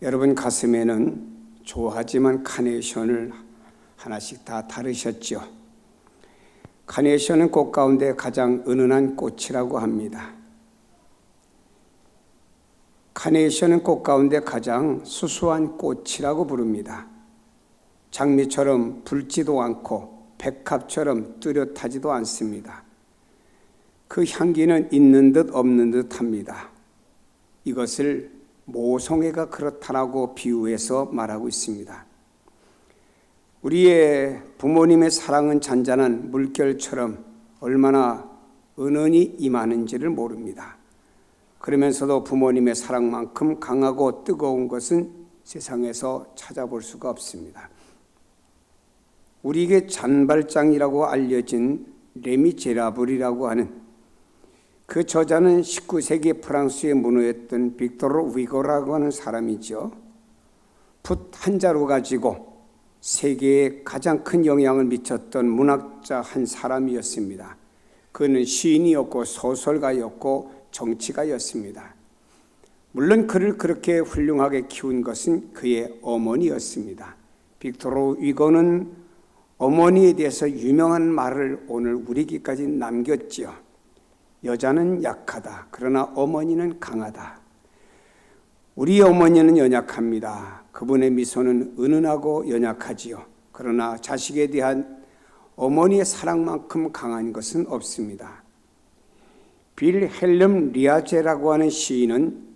여러분 가슴에는 좋아하지만 카네이션을 하나씩 다 다루셨죠. 카네이션은 꽃 가운데 가장 은은한 꽃이라고 합니다. 카네이션은 꽃 가운데 가장 수수한 꽃이라고 부릅니다. 장미처럼 붉지도 않고 백합처럼 뚜렷하지도 않습니다. 그 향기는 있는 듯 없는 듯 합니다. 이것을 모성애가 그렇다라고 비유해서 말하고 있습니다. 우리의 부모님의 사랑은 잔잔한 물결처럼 얼마나 은은히 임하는지를 모릅니다. 그러면서도 부모님의 사랑만큼 강하고 뜨거운 것은 세상에서 찾아볼 수가 없습니다. 우리에게 잔발장이라고 알려진 레미제라블이라고 하는 그 저자는 19세기 프랑스의 문호였던 빅토르 위고라고 하는 사람이죠. 붓 한 자루 가지고 세계에 가장 큰 영향을 미쳤던 문학자 한 사람이었습니다. 그는 시인이었고 소설가였고 정치가였습니다. 물론 그를 그렇게 훌륭하게 키운 것은 그의 어머니였습니다. 빅토르 위고는 어머니에 대해서 유명한 말을 오늘 우리에게까지 남겼지요. 여자는 약하다. 그러나 어머니는 강하다. 우리 어머니는 연약합니다. 그분의 미소는 은은하고 연약하지요. 그러나 자식에 대한 어머니의 사랑만큼 강한 것은 없습니다. 빌헬름 리아제라고 하는 시인은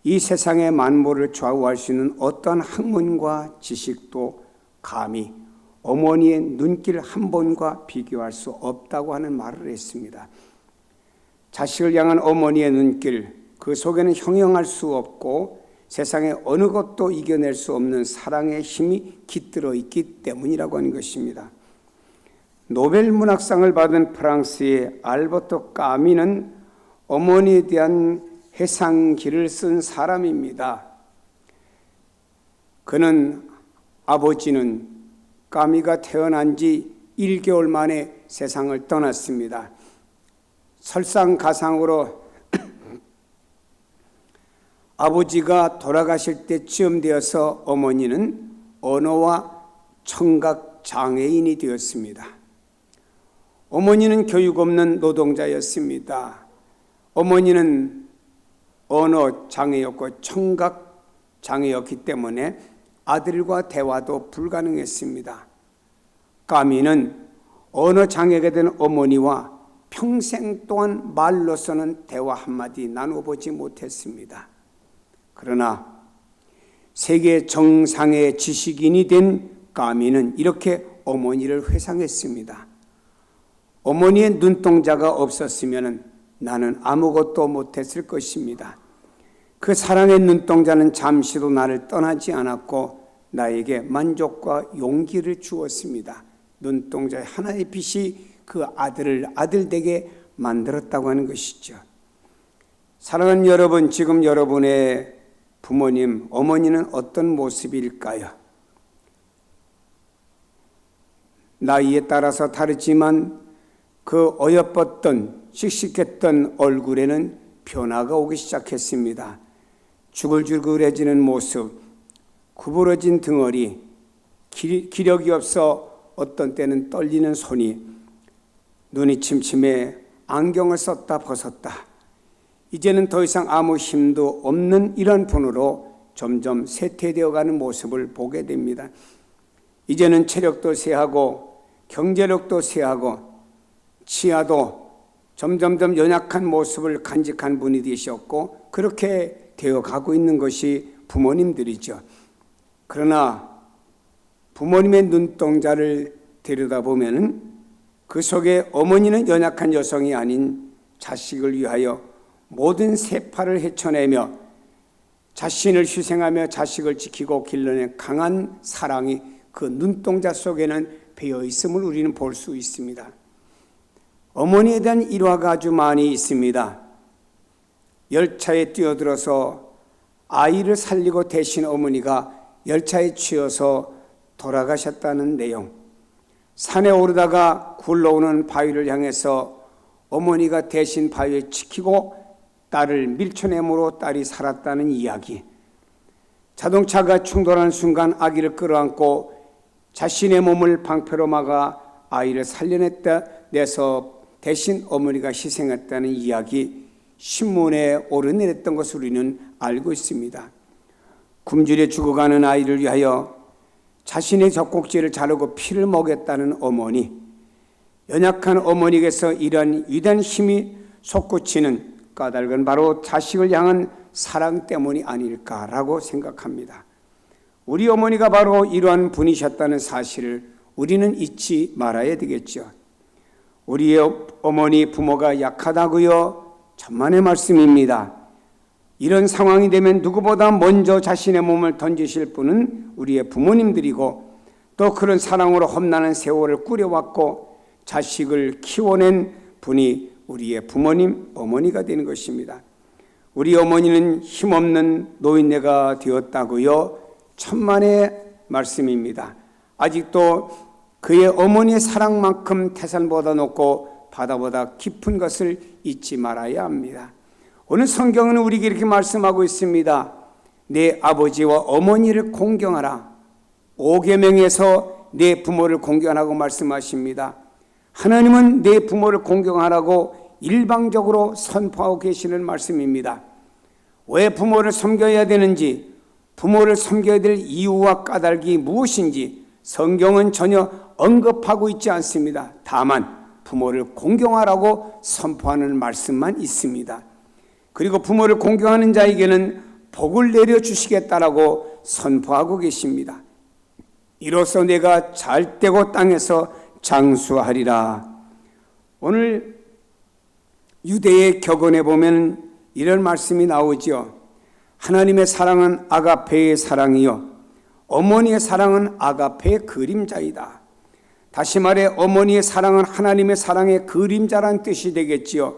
이 세상의 만물을 좌우할 수 있는 어떠한 학문과 지식도 감히 어머니의 눈길 한 번과 비교할 수 없다고 하는 말을 했습니다. 자식을 향한 어머니의 눈길, 그 속에는 형용할 수 없고 세상의 어느 것도 이겨낼 수 없는 사랑의 힘이 깃들어 있기 때문이라고 하는 것입니다. 노벨 문학상을 받은 프랑스의 알버토 까미는 어머니에 대한 해상기를 쓴 사람입니다. 그는 아버지는 까미가 태어난 지 1개월 만에 세상을 떠났습니다. 설상가상으로 아버지가 돌아가실 때쯤 되어서 어머니는 언어와 청각 장애인이 되었습니다. 어머니는 교육 없는 노동자였습니다. 어머니는 언어 장애였고 청각 장애였기 때문에 아들과 대화도 불가능했습니다. 까미는 언어 장애가 된 어머니와 평생 동안 말로서는 대화 한마디 나눠보지 못했습니다. 그러나 세계 정상의 지식인이 된 까미는 이렇게 어머니를 회상했습니다. 어머니의 눈동자가 없었으면 나는 아무것도 못했을 것입니다. 그 사랑의 눈동자는 잠시도 나를 떠나지 않았고 나에게 만족과 용기를 주었습니다. 눈동자의 하나의 빛이 그 아들을 아들되게 만들었다고 하는 것이죠. 사랑하는 여러분, 지금 여러분의 부모님, 어머니는 어떤 모습일까요? 나이에 따라서 다르지만 그 어여뻤던 씩씩했던 얼굴에는 변화가 오기 시작했습니다. 주글주글해지는 모습, 구부러진 등허리, 기력이 없어 어떤 때는 떨리는 손이, 눈이 침침해 안경을 썼다 벗었다. 이제는 더 이상 아무 힘도 없는 이런 분으로 점점 쇠퇴되어가는 모습을 보게 됩니다. 이제는 체력도 쇠하고 경제력도 쇠하고 치아도 점점점 연약한 모습을 간직한 분이 되셨고 그렇게 되어가고 있는 것이 부모님들이죠. 그러나 부모님의 눈동자를 들여다보면 그 속에 어머니는 연약한 여성이 아닌 자식을 위하여 모든 세파를 헤쳐내며 자신을 희생하며 자식을 지키고 길러낸 강한 사랑이 그 눈동자 속에는 배어 있음을 우리는 볼 수 있습니다. 어머니에 대한 일화가 아주 많이 있습니다. 열차에 뛰어들어서 아이를 살리고 대신 어머니가 열차에 치여서 돌아가셨다는 내용. 산에 오르다가 굴러오는 바위를 향해서 어머니가 대신 바위에 지키고 딸을 밀쳐내므로 딸이 살았다는 이야기. 자동차가 충돌하는 순간 아기를 끌어안고 자신의 몸을 방패로 막아 아이를 살려내서 대신 어머니가 희생했다는 이야기, 신문에 오르내렸던 것을 우리는 알고 있습니다. 굶주려 죽어가는 아이를 위하여 자신의 젖꼭지를 자르고 피를 먹였다는 어머니, 연약한 어머니에게서 이러한 위대한 힘이 솟구치는 까닭은 바로 자식을 향한 사랑 때문이 아닐까라고 생각합니다. 우리 어머니가 바로 이러한 분이셨다는 사실을 우리는 잊지 말아야 되겠죠. 우리의 어머니 부모가 약하다고요? 천만의 말씀입니다. 이런 상황이 되면 누구보다 먼저 자신의 몸을 던지실 분은 우리의 부모님들이고, 또 그런 사랑으로 험난한 세월을 꾸려왔고 자식을 키워낸 분이 우리의 부모님, 어머니가 되는 것입니다. 우리 어머니는 힘없는 노인네가 되었다고요? 천만의 말씀입니다. 아직도 그의 어머니의 사랑만큼 태산보다 높고 바다보다 깊은 것을 잊지 말아야 합니다. 오늘 성경은 우리에게 이렇게 말씀하고 있습니다. 내 아버지와 어머니를 공경하라. 5계명에서 내 부모를 공경하라고 말씀하십니다. 하나님은 내 부모를 공경하라고 일방적으로 선포하고 계시는 말씀입니다. 왜 부모를 섬겨야 되는지, 부모를 섬겨야 될 이유와 까닭이 무엇인지 성경은 전혀 언급하고 있지 않습니다. 다만 부모를 공경하라고 선포하는 말씀만 있습니다. 그리고 부모를 공경하는 자에게는 복을 내려주시겠다라고 선포하고 계십니다. 이로써 내가 잘되고 땅에서 장수하리라. 오늘 유대의 격언에 보면 이런 말씀이 나오죠. 하나님의 사랑은 아가페의 사랑이요 어머니의 사랑은 아가페의 그림자이다. 다시 말해 어머니의 사랑은 하나님의 사랑의 그림자란 뜻이 되겠지요.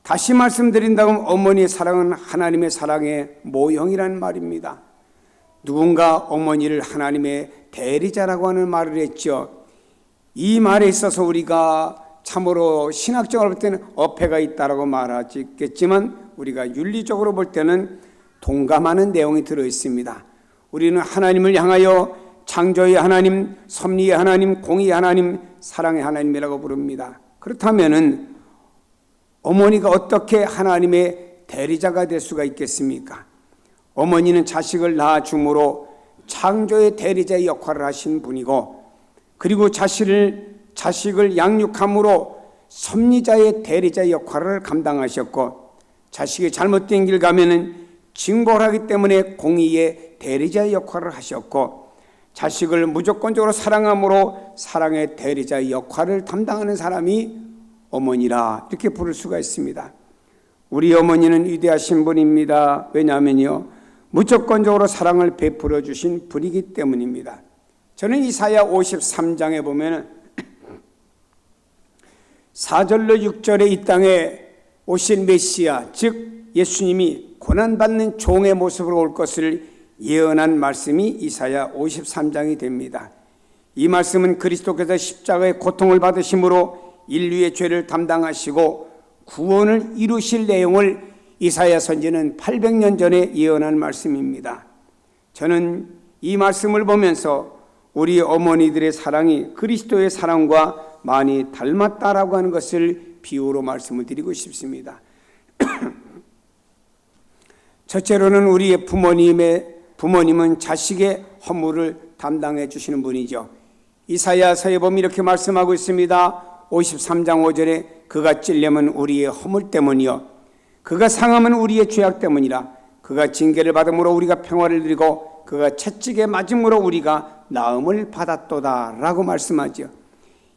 다시 말씀드린다면 어머니의 사랑은 하나님의 사랑의 모형이란 말입니다. 누군가 어머니를 하나님의 대리자라고 하는 말을 했죠. 이 말에 있어서 우리가 참으로 신학적으로 볼 때는 어폐가 있다라고 말하겠지만 우리가 윤리적으로 볼 때는 동감하는 내용이 들어있습니다. 우리는 하나님을 향하여 창조의 하나님, 섭리의 하나님, 공의의 하나님, 사랑의 하나님이라고 부릅니다. 그렇다면은 어머니가 어떻게 하나님의 대리자가 될 수가 있겠습니까? 어머니는 자식을 낳아줌으로 창조의 대리자의 역할을 하신 분이고, 그리고 자식을 양육함으로 섭리자의 대리자의 역할을 감당하셨고, 자식이 잘못된 길 가면은 징벌을 하기 때문에 공의의 대리자의 역할을 하셨고, 자식을 무조건적으로 사랑함으로 사랑의 대리자의 역할을 담당하는 사람이 어머니라 이렇게 부를 수가 있습니다. 우리 어머니는 위대하신 분입니다. 왜냐하면요, 무조건적으로 사랑을 베풀어 주신 분이기 때문입니다. 저는 이사야 53장에 보면 4절로 6절에 이 땅에 오신 메시아, 즉 예수님이 고난받는 종의 모습으로 올 것을 예언한 말씀이 이사야 53장이 됩니다. 이 말씀은 그리스도께서 십자가의 고통을 받으심으로 인류의 죄를 담당하시고 구원을 이루실 내용을 이사야 선지는 800년 전에 예언한 말씀입니다. 저는 이 말씀을 보면서 우리 어머니들의 사랑이 그리스도의 사랑과 많이 닮았다라고 하는 것을 비유로 말씀을 드리고 싶습니다. 첫째로는 우리의 부모님은 자식의 허물을 담당해 주시는 분이죠. 이사야서에 보면 이렇게 말씀하고 있습니다. 53장 5절에 그가 찔려면 우리의 허물 때문이요 그가 상함은 우리의 죄악 때문이라. 그가 징계를 받음으로 우리가 평화를 누리고 그가 채찍에 맞음으로 우리가 나음을 받았도다 라고 말씀하죠.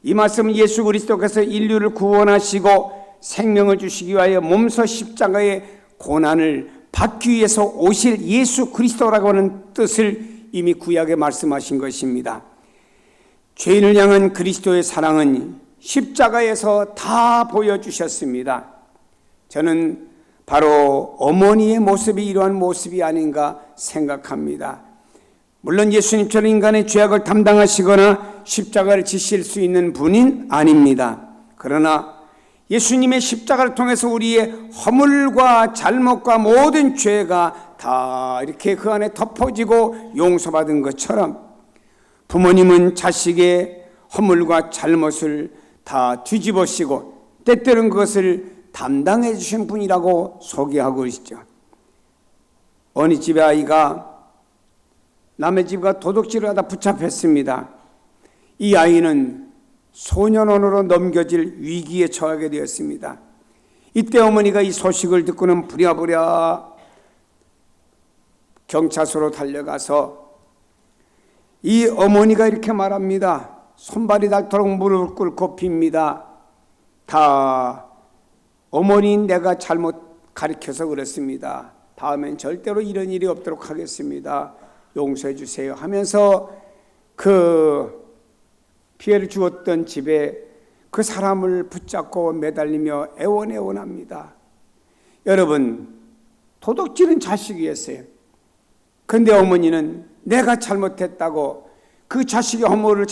이 말씀은 예수 그리스도께서 인류를 구원하시고 생명을 주시기 위하여 몸소 십자가의 고난을 받기 위해서 오실 예수 그리스도라고 하는 뜻을 이미 구약에 말씀하신 것입니다. 죄인을 향한 그리스도의 사랑은 십자가에서 다 보여주셨습니다. 저는 바로 어머니의 모습이 이러한 모습이 아닌가 생각합니다. 물론 예수님처럼 인간의 죄악을 담당하시거나 십자가를 지실 수 있는 분인 아닙니다. 그러나 예수님의 십자가를 통해서 우리의 허물과 잘못과 모든 죄가 다 이렇게 그 안에 덮어지고 용서받은 것처럼 부모님은 자식의 허물과 잘못을 다 뒤집어쓰고 때때로는 그것을 담당해 주신 분이라고 소개하고 있죠. 어느 집의 아이가 남의 집과 도둑질을 하다 붙잡혔습니다. 이 아이는 소년원으로 넘겨질 위기에 처하게 되었습니다. 이때 어머니가 이 소식을 듣고는 부랴부랴 경찰서로 달려가서 이 어머니가 이렇게 말합니다. 손발이 닳도록 무릎을 꿇고 빕니다. 다 어머니 내가 잘못 가르쳐서 그렇습니다. 다음엔 절대로 이런 일이 없도록 하겠습니다. 용서해 주세요 하면서 그 피해를 주었던 집에 그 사람을 붙잡고 매달리며 애원합니다. 여러분, 도둑질은 자식이었어요. 그런데 어머니는 내가 잘못했다고 그 자식의 허물을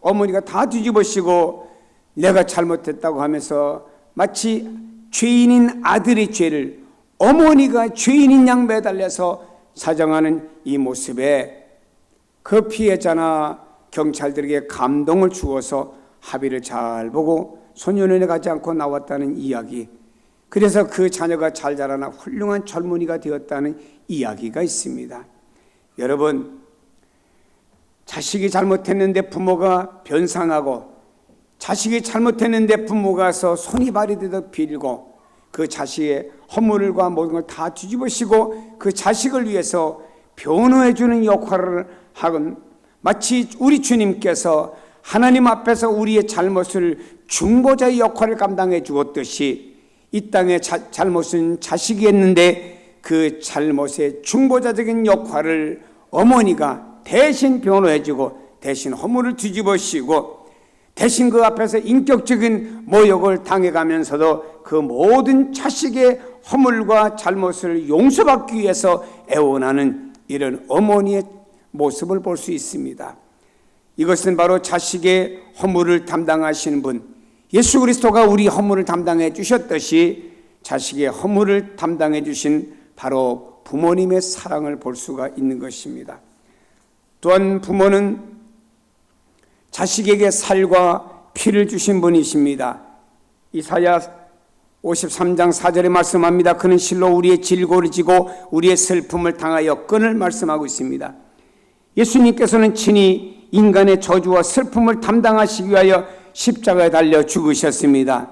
어머니가 다 뒤집어쓰고 내가 잘못했다고 하면서 마치 죄인인 아들의 죄를 어머니가 죄인인 양 매달려서 사정하는 이 모습에 그 피해자나 경찰들에게 감동을 주어서 합의를 잘 보고 소년원에 가지 않고 나왔다는 이야기, 그래서 그 자녀가 잘 자라나 훌륭한 젊은이가 되었다는 이야기가 있습니다. 여러분, 자식이 잘못했는데 부모가 변상하고 자식이 잘못했는데 부모가 가서 손이 발이 되도록 빌고 그 자식의 허물과 모든 걸 다 뒤집으시고 그 자식을 위해서 변호해 주는 역할을 하건 마치 우리 주님께서 하나님 앞에서 우리의 잘못을 중보자의 역할을 감당해 주었듯이 이 땅의 잘못은 자식이 했는데 그 잘못의 중보자적인 역할을 어머니가 대신 변호해 주고 대신 허물을 뒤집어쓰고 대신 그 앞에서 인격적인 모욕을 당해가면서도 그 모든 자식의 허물과 잘못을 용서받기 위해서 애원하는 이런 어머니의 모습을 볼 수 있습니다. 이것은 바로 자식의 허물을 담당하시는 분 예수 그리스도가 우리 허물을 담당해 주셨듯이 자식의 허물을 담당해 주신 바로 부모님의 사랑을 볼 수가 있는 것입니다. 또한 부모는 자식에게 살과 피를 주신 분이십니다. 이사야 53장 4절에 말씀합니다. 그는 실로 우리의 질고를 지고 우리의 슬픔을 당하여 끈을 말씀하고 있습니다. 예수님께서는 친히 인간의 저주와 슬픔을 담당하시기 위하여 십자가에 달려 죽으셨습니다.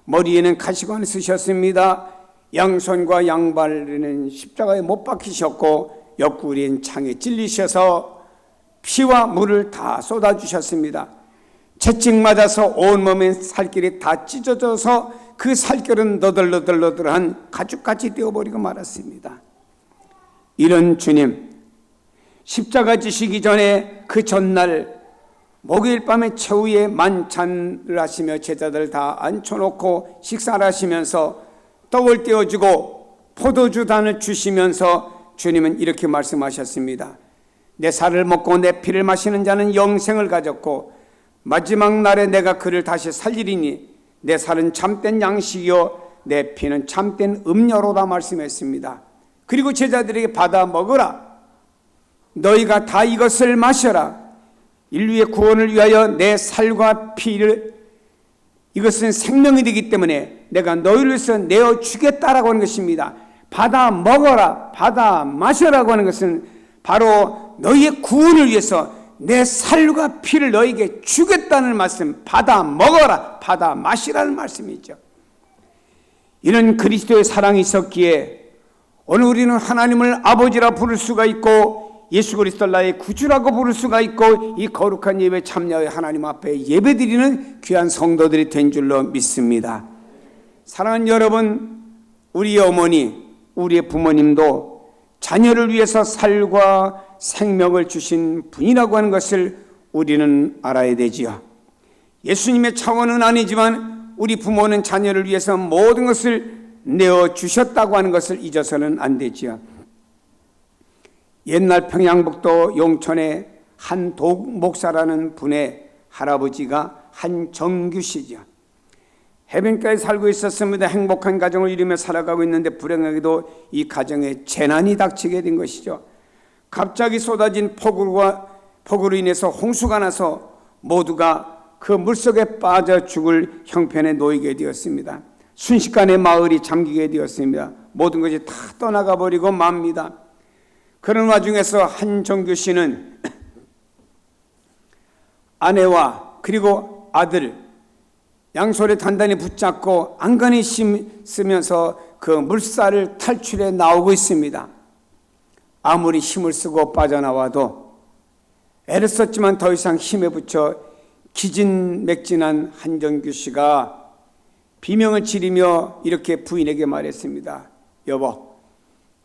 머리에는 가시관을 쓰셨습니다. 양손과 양발에는 십자가에 못 박히셨고 옆구리엔 창에 찔리셔서 피와 물을 다 쏟아주셨습니다. 채찍 맞아서 온몸에 살결이 다 찢어져서 그 살결은 너덜너덜너덜한 가죽같이 되어버리고 말았습니다. 이런 주님, 십자가 지시기 전에 그 전날 목요일 밤에 최후의 만찬을 하시며 제자들 다 앉혀놓고 식사를 하시면서 떡을 떼어주고 포도주단을 주시면서 주님은 이렇게 말씀하셨습니다. 내 살을 먹고 내 피를 마시는 자는 영생을 가졌고 마지막 날에 내가 그를 다시 살리리니 내 살은 참된 양식이요 내 피는 참된 음료로다 말씀했습니다. 그리고 제자들에게 받아 먹으라. 너희가 다 이것을 마셔라. 인류의 구원을 위하여 내 살과 피를, 이것은 생명이 되기 때문에 내가 너희를 위해서 내어주겠다라고 하는 것입니다. 받아 먹어라, 받아 마셔라고 하는 것은 바로 너희의 구원을 위해서 내 살과 피를 너희에게 주겠다는 말씀, 받아 먹어라, 받아 마시라는 말씀이죠. 이런 그리스도의 사랑이 있었기에 오늘 우리는 하나님을 아버지라 부를 수가 있고 예수 그리스도를 나의 구주라고 부를 수가 있고 이 거룩한 예배 참여에 하나님 앞에 예배드리는 귀한 성도들이 된 줄로 믿습니다. 사랑하는 여러분, 우리의 어머니, 우리의 부모님도 자녀를 위해서 살과 생명을 주신 분이라고 하는 것을 우리는 알아야 되지요. 예수님의 차원은 아니지만 우리 부모는 자녀를 위해서 모든 것을 내어주셨다고 하는 것을 잊어서는 안 되지요. 옛날 평양북도 용천의 한독 목사라는 분의 할아버지가 한정규 씨죠. 해변가에 살고 있었습니다. 행복한 가정을 이루며 살아가고 있는데 불행하게도 이 가정에 재난이 닥치게 된 것이죠. 갑자기 쏟아진 폭우로 인해서 홍수가 나서 모두가 그 물속에 빠져 죽을 형편에 놓이게 되었습니다. 순식간에 마을이 잠기게 되었습니다. 모든 것이 다 떠나가 버리고 맙니다. 그런 와중에서 한정규 씨는 아내와 그리고 아들 양손에 단단히 붙잡고 안간히 쓰면서 그 물살을 탈출해 나오고 있습니다. 아무리 힘을 쓰고 빠져나와도 애를 썼지만 더 이상 힘에 붙여 기진맥진한 한정규 씨가 비명을 지르며 이렇게 부인에게 말했습니다. 여보,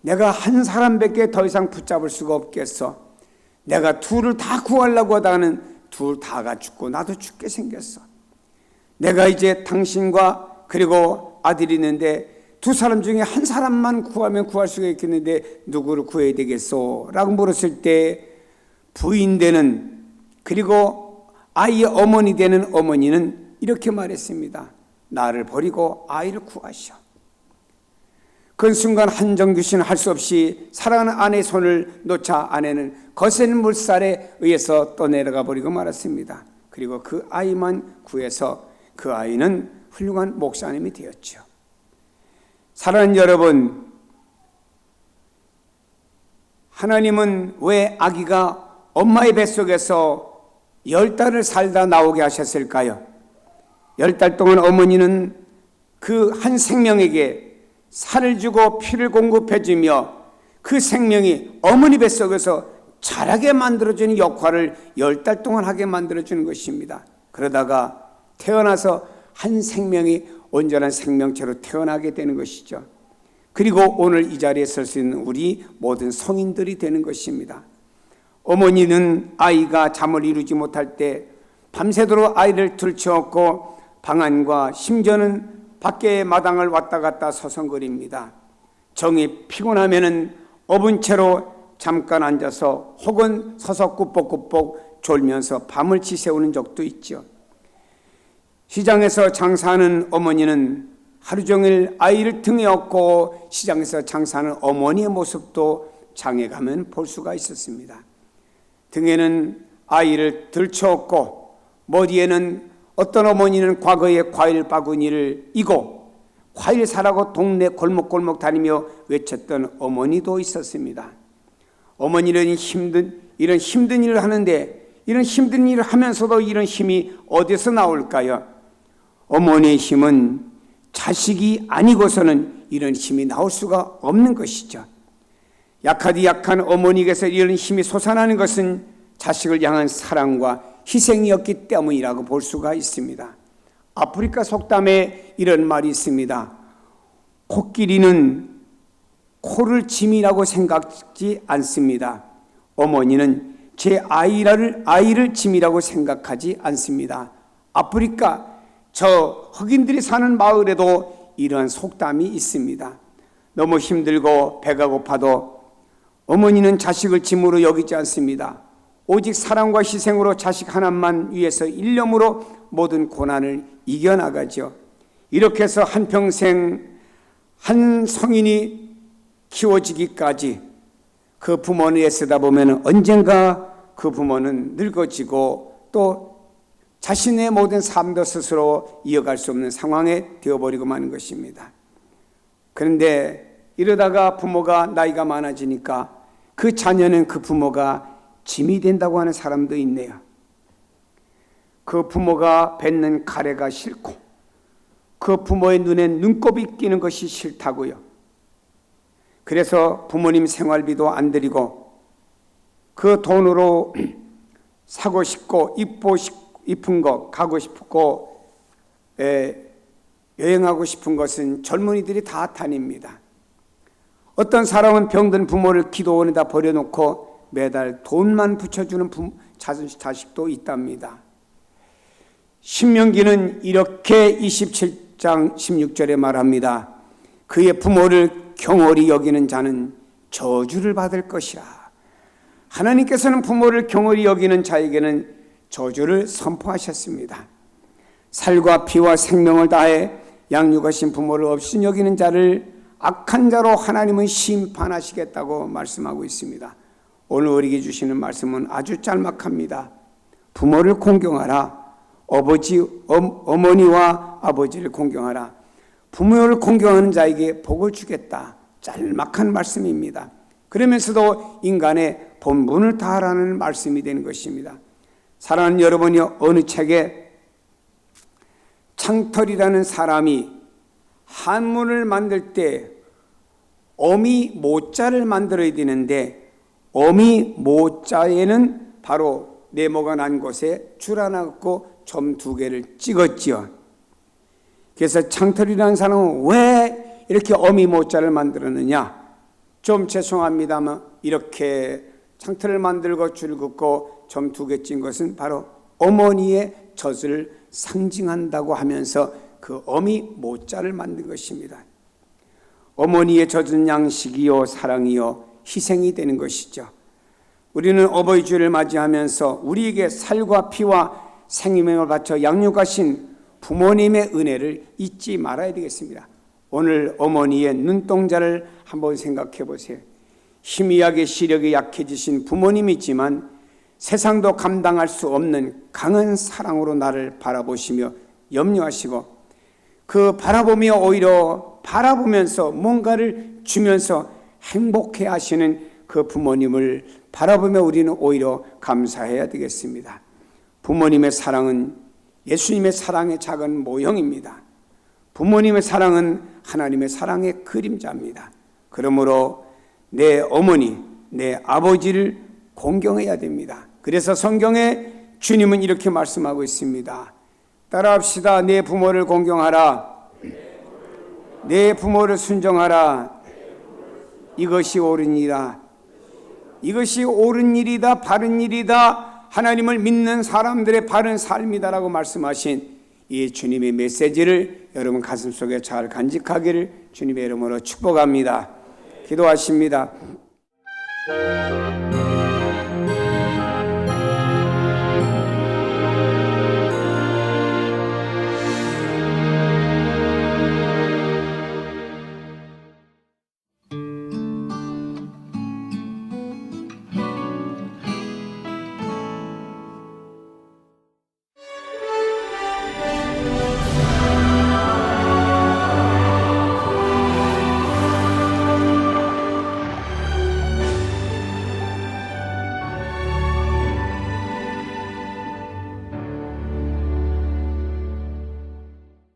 내가 한 사람밖에 더 이상 붙잡을 수가 없겠어. 내가 둘을 다 구하려고 하다가는 둘 다가 죽고 나도 죽게 생겼어. 내가 이제 당신과 그리고 아들이 있는데 두 사람 중에 한 사람만 구하면 구할 수가 있겠는데 누구를 구해야 되겠소? 라고 물었을 때 부인 되는 그리고 아이의 어머니 되는 어머니는 이렇게 말했습니다. 나를 버리고 아이를 구하시오. 그 순간 한정규 씨는 할 수 없이 사랑하는 아내의 손을 놓자 아내는 거센 물살에 의해서 떠내려가 버리고 말았습니다. 그리고 그 아이만 구해서 그 아이는 훌륭한 목사님이 되었죠. 사랑하는 여러분, 하나님은 왜 아기가 엄마의 뱃속에서 10달을 살다 나오게 하셨을까요? 10달 동안 어머니는 그 한 생명에게 살을 주고 피를 공급해주며 그 생명이 어머니 뱃속에서 자라게 만들어주는 역할을 10달 동안 하게 만들어주는 것입니다. 그러다가 태어나서 한 생명이 온전한 생명체로 태어나게 되는 것이죠. 그리고 오늘 이 자리에 설 수 있는 우리 모든 성인들이 되는 것입니다. 어머니는 아이가 잠을 이루지 못할 때 밤새도록 아이를 들쳐업고 방 안과 심지어는 밖의 마당을 왔다 갔다 서성거립니다. 정이 피곤하면은 업은 채로 잠깐 앉아서 혹은 서서 꾸벅꾸벅 졸면서 밤을 지새우는 적도 있죠. 시장에서 장사하는 어머니는 하루 종일 아이를 등에 업고 시장에서 장사하는 어머니의 모습도 장에 가면 볼 수가 있었습니다. 등에는 아이를 들쳐업고 머리에는 어떤 어머니는 과거에 과일 바구니를 이고 과일 사라고 동네 골목골목 다니며 외쳤던 어머니도 있었습니다. 어머니는 이런 힘든 일을 하는데 이런 힘든 일을 하면서도 이런 힘이 어디서 나올까요? 어머니의 힘은 자식이 아니고서는 이런 힘이 나올 수가 없는 것이죠. 약하디 약한 어머니에게서 이런 힘이 솟아나는 것은 자식을 향한 사랑과 희생이었기 때문이라고 볼 수가 있습니다. 아프리카 속담에 이런 말이 있습니다. 코끼리는 코를 짐이라고 생각지 않습니다. 어머니는 제 아이를 짐이라고 생각하지 않습니다. 아프리카 저 흑인들이 사는 마을에도 이러한 속담이 있습니다. 너무 힘들고 배가 고파도 어머니는 자식을 짐으로 여기지 않습니다. 오직 사랑과 희생으로 자식 하나만 위해서 일념으로 모든 고난을 이겨나가죠. 이렇게 해서 한평생 한 성인이 키워지기까지 그 부모는 애쓰다 보면 언젠가 그 부모는 늙어지고 또 자신의 모든 삶도 스스로 이어갈 수 없는 상황에 되어버리고 마는 것입니다. 그런데 이러다가 부모가 나이가 많아지니까 그 자녀는 그 부모가 짐이 된다고 하는 사람도 있네요. 그 부모가 뱉는 가래가 싫고 그 부모의 눈에 눈곱이 끼는 것이 싫다고요. 그래서 부모님 생활비도 안 드리고 그 돈으로 사고 싶고 이쁜 거 가고 싶고 여행하고 싶은 것은 젊은이들이 다 다닙니다. 어떤 사람은 병든 부모를 기도원에다 버려놓고 매달 돈만 붙여주는 자식도 있답니다. 신명기는 이렇게 27장 16절에 말합니다. 그의 부모를 경홀히 여기는 자는 저주를 받을 것이라. 하나님께서는 부모를 경홀히 여기는 자에게는 저주를 선포하셨습니다. 살과 피와 생명을 다해 양육하신 부모를 없인 여기는 자를 악한 자로 하나님은 심판하시겠다고 말씀하고 있습니다. 오늘 우리에게 주시는 말씀은 아주 짤막합니다. 부모를 공경하라. 어머니와 아버지를 공경하라. 부모를 공경하는 자에게 복을 주겠다. 짤막한 말씀입니다. 그러면서도 인간의 본분을 다하라는 말씀이 되는 것입니다. 사랑하는 여러분이 어느 책에 창털이라는 사람이 한문을 만들 때 어미 모자를 만들어야 되는데 어미 모자에는 바로 네모가 난 곳에 줄 하나 긋고 점 2개를 찍었지요. 그래서 창털이라는 사람은 왜 이렇게 어미 모자를 만들었느냐? 좀 죄송합니다만 이렇게 창틀을 만들고 줄 긋고 점 2개 찐 것은 바로 어머니의 젖을 상징한다고 하면서 그 어미 모자를 만든 것입니다. 어머니의 젖은 양식이요 사랑이요 희생이 되는 것이죠. 우리는 어버이 주일을 맞이하면서 우리에게 살과 피와 생명을 바쳐 양육하신 부모님의 은혜를 잊지 말아야 되겠습니다. 오늘 어머니의 눈동자를 한번 생각해 보세요. 희미하게 시력이 약해지신 부모님이지만 세상도 감당할 수 없는 강한 사랑으로 나를 바라보시며 염려하시고 그 바라보며 오히려 바라보면서 뭔가를 주면서 행복해 하시는 그 부모님을 바라보며 우리는 오히려 감사해야 되겠습니다. 부모님의 사랑은 예수님의 사랑의 작은 모형입니다. 부모님의 사랑은 하나님의 사랑의 그림자입니다. 그러므로 내 어머니, 내 아버지를 공경해야 됩니다. 그래서 성경에 주님은 이렇게 말씀하고 있습니다. 따라합시다. 내 부모를 공경하라. 내 부모를 순종하라. 이것이 옳은 일이다. 이것이 옳은 일이다. 바른 일이다. 하나님을 믿는 사람들의 바른 삶이다라고 말씀하신 이 주님의 메시지를 여러분 가슴속에 잘 간직하기를 주님의 이름으로 축복합니다. 기도하십니다.